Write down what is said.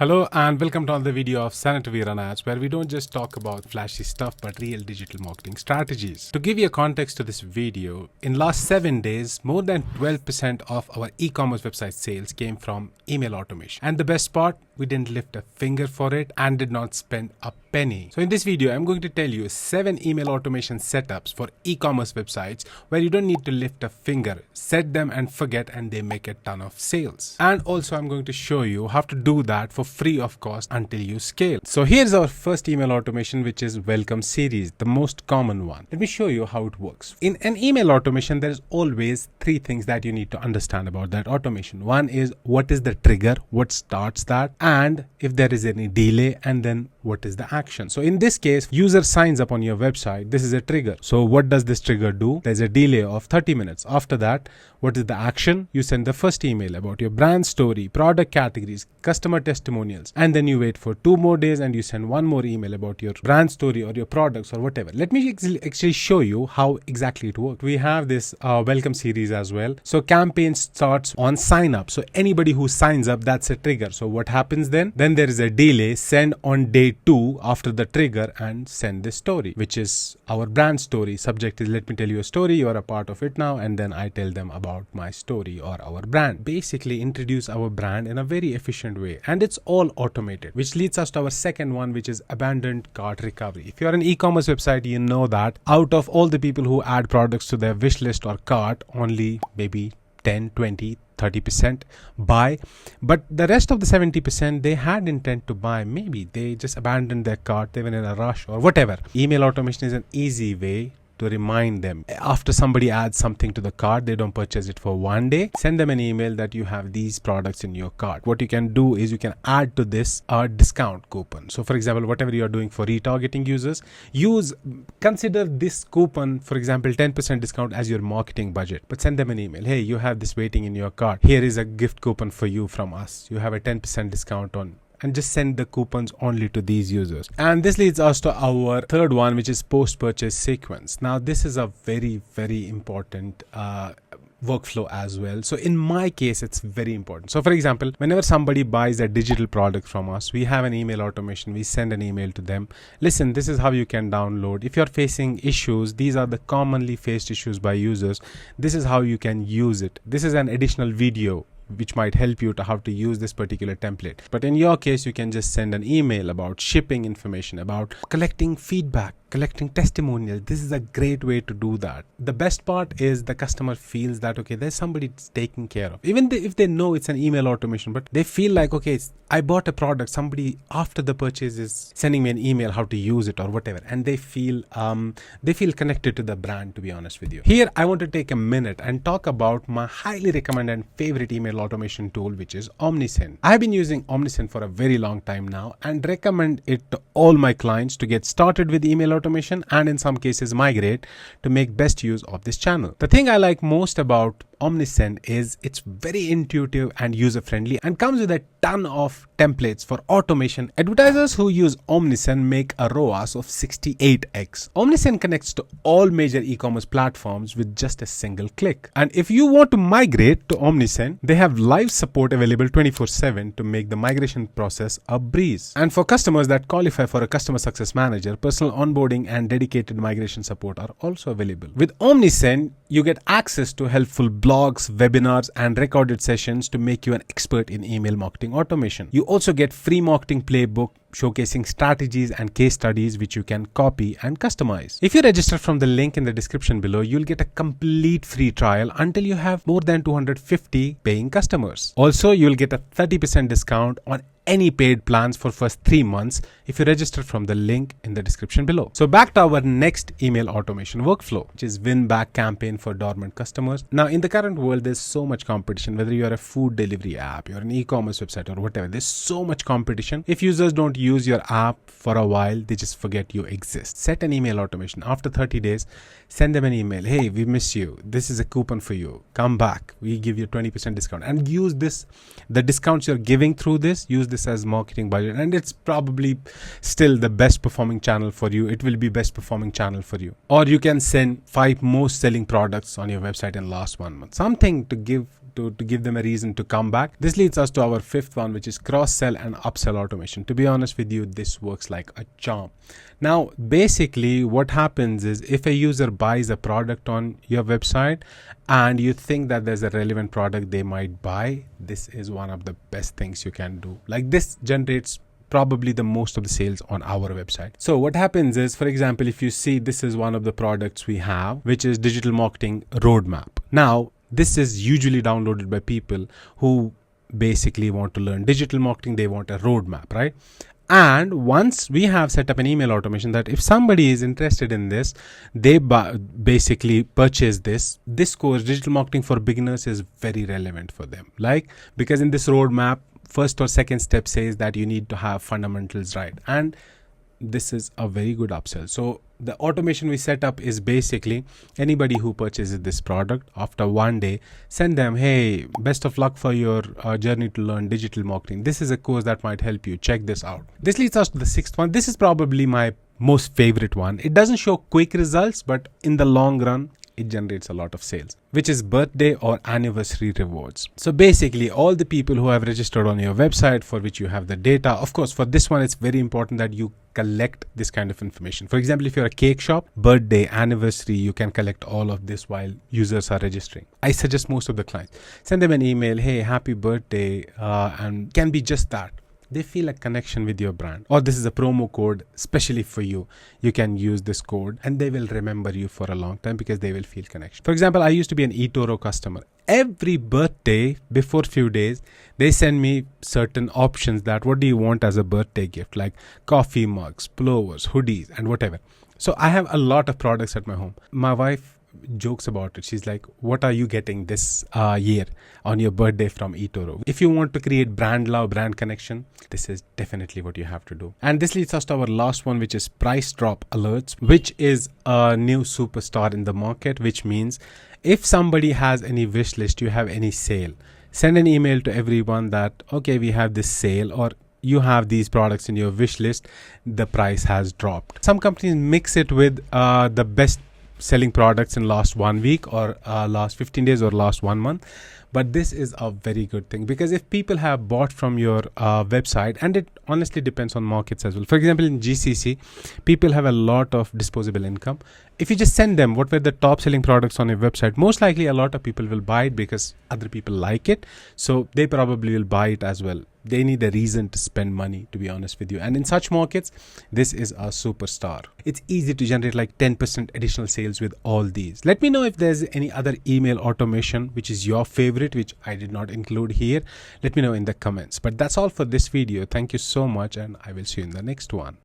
Hello and welcome to another video of Senator Veeran Ads, where we don't just talk about flashy stuff but real digital marketing strategies. To give you a context to this video, in last 7 days, more than 12% of our e-commerce website sales came from email automation. And the best part, we didn't lift a finger for it and did not spend a penny. So in this video, I'm going to tell you 7 email automation setups for e-commerce websites where you don't need to lift a finger, set them and forget, and they make a ton of sales. And also I'm going to show you how to do that for free of cost until you scale. So here's our first email automation, which is welcome series, the most common one. Let me show you how it works. In an email automation, there's always 3 things that you need to understand about that automation. One is what is the trigger, what starts that, and if there is any delay, and then what is the action. So in this case, user signs up on your website. This is a trigger. So what does this trigger do? There's a delay of 30 minutes. After that, what is the action? You send the first email about your brand story, product categories, customer testimonials, and then you wait for 2 more days and you send 1 more email about your brand story or your products or whatever. Let me actually show you how exactly it works. We have this welcome series as well. So campaign starts on sign up. So anybody who signs up, that's a trigger. So what happens then? Then there is a delay. Send on day 2 after the trigger and send this story, which is our brand story. Subject is let me tell you a story. You are a part of it now, and then I tell them about my story or our brand. Basically introduce our brand in a very efficient way, and it's all automated, which leads us to our second one, which is abandoned cart recovery. If you're an e-commerce website, you know that out of all the people who add products to their wish list or cart, only maybe 10, 20, 30% buy, but the rest of the 70% they had intent to buy. Maybe they just abandoned their cart, they were in a rush or whatever. Email automation is an easy way to remind them. After somebody adds something to the cart, they don't purchase it for 1 day, send them an email that you have these products in your cart. What you can do is you can add to this a discount coupon. So for example, whatever you are doing for retargeting users, consider this coupon, for example, 10% discount as your marketing budget, but send them an email. Hey, you have this waiting in your cart. Here is a gift coupon for you from us. You have a 10% discount on, and just send the coupons only to these users. And this leads us to our third one, which is post-purchase sequence. Now this is a very, very important workflow as well. So in my case, it's very important. So for example, whenever somebody buys a digital product from us, we have an email automation. We send an email to them. Listen, this is how you can download. If you're facing issues, these are the commonly faced issues by users. This is how you can use it. This is an additional video which might help you to how to use this particular template. But in your case, you can just send an email about shipping information, about collecting feedback, collecting testimonials. This is a great way to do that. The best part is the customer feels that, okay, there's somebody taking care of. Even if they know it's an email automation, but they feel like, okay, I bought a product, somebody after the purchase is sending me an email how to use it or whatever. And they feel connected to the brand, to be honest with you. Here, I want to take a minute and talk about my highly recommended and favorite email automation tool, which is Omnisend. I've been using Omnisend for a very long time now and recommend it to all my clients to get started with email automation and in some cases migrate to make best use of this channel. The thing I like most about Omnisend is it's very intuitive and user-friendly and comes with a ton of templates for automation. Advertisers who use Omnisend make a ROAS of 68x. Omnisend connects to all major e-commerce platforms with just a single click. And if you want to migrate to Omnisend, they have live support available 24/7 to make the migration process a breeze. And for customers that qualify for a customer success manager, personal onboarding and dedicated migration support are also available. With Omnisend, you get access to helpful blogs, webinars, and recorded sessions to make you an expert in email marketing automation. You also get free marketing playbook showcasing strategies and case studies which you can copy and customize. If you register from the link in the description below, you'll get a complete free trial until you have more than 250 paying customers. Also, you'll get a 30% discount on any paid plans for first 3 months if you register from the link in the description below. So back to our next email automation workflow, which is win back campaign for dormant customers. Now in the current world, there's so much competition, whether you're a food delivery app, you're an e-commerce website or whatever, there's so much competition. If users don't use your app for a while, they just forget you exist. Set an email automation. After 30 days, send them an email. Hey, we miss you. This is a coupon for you. Come back. We give you 20% discount, and use this, the discounts you're giving through this, use this this as marketing budget, and it's probably still the best performing channel for you. It will be best performing channel for you. Or you can send 5 most selling products on your website in last 1 month, something to give them a reason to come back. This leads us to our 5th one, which is cross-sell and upsell automation. To be honest with you, this works like a charm. Now, basically what happens is, if a user buys a product on your website and you think that there's a relevant product they might buy, this is one of the best things you can do. Like, this generates probably the most of the sales on our website. So what happens is, for example, if you see, this is one of the products we have, which is Digital Marketing Roadmap. Now, this is usually downloaded by people who basically want to learn digital marketing. They want a roadmap, right? And once we have set up an email automation that if somebody is interested in this, they basically purchase this course, Digital Marketing for Beginners, is very relevant for them. Like, because in this roadmap, first or second step says that you need to have fundamentals right. And this is a very good upsell. So the automation we set up is basically, anybody who purchases this product, after 1 day, send them, hey, best of luck for your journey to learn digital marketing. This is a course that might help you. Check this out. This leads us to the 6th one. This is probably my most favorite one. It doesn't show quick results, but in the long run, it generates a lot of sales, which is birthday or anniversary rewards. So basically, all the people who have registered on your website, for which you have the data, of course, for this one, it's very important that you collect this kind of information. For example, if you're a cake shop, birthday, anniversary, you can collect all of this while users are registering. I suggest most of the clients, send them an email, hey, happy birthday, and can be just that. They feel a connection with your brand. Or this is a promo code especially for you. You can use this code and they will remember you for a long time because they will feel connection. For example, I used to be an eToro customer. Every birthday, before few days, they send me certain options that what do you want as a birthday gift, like coffee mugs, pullovers, hoodies, and whatever. So I have a lot of products at my home. My wife jokes about it. She's like, what are you getting this year on your birthday from eToro? If you want to create brand love, brand connection, this is definitely what you have to do. And this leads us to our last one, which is price drop alerts, which is a new superstar in the market, which means if somebody has any wish list, you have any sale, send an email to everyone that, okay, we have this sale, or you have these products in your wish list, the price has dropped. Some companies mix it with the best selling products in last 1 week or last 15 days or last 1 month. But this is a very good thing, because if people have bought from your website, and it honestly depends on markets as well. For example, in GCC, people have a lot of disposable income. If you just send them what were the top selling products on your website, most likely a lot of people will buy it because other people like it. So they probably will buy it as well. They need a reason to spend money, to be honest with you. And in such markets, this is a superstar. It's easy to generate like 10% additional sales with all these. Let me know if there's any other email automation which is your favorite, which I did not include here. Let me know in the comments. But that's all for this video. Thank you so much, and I will see you in the next one.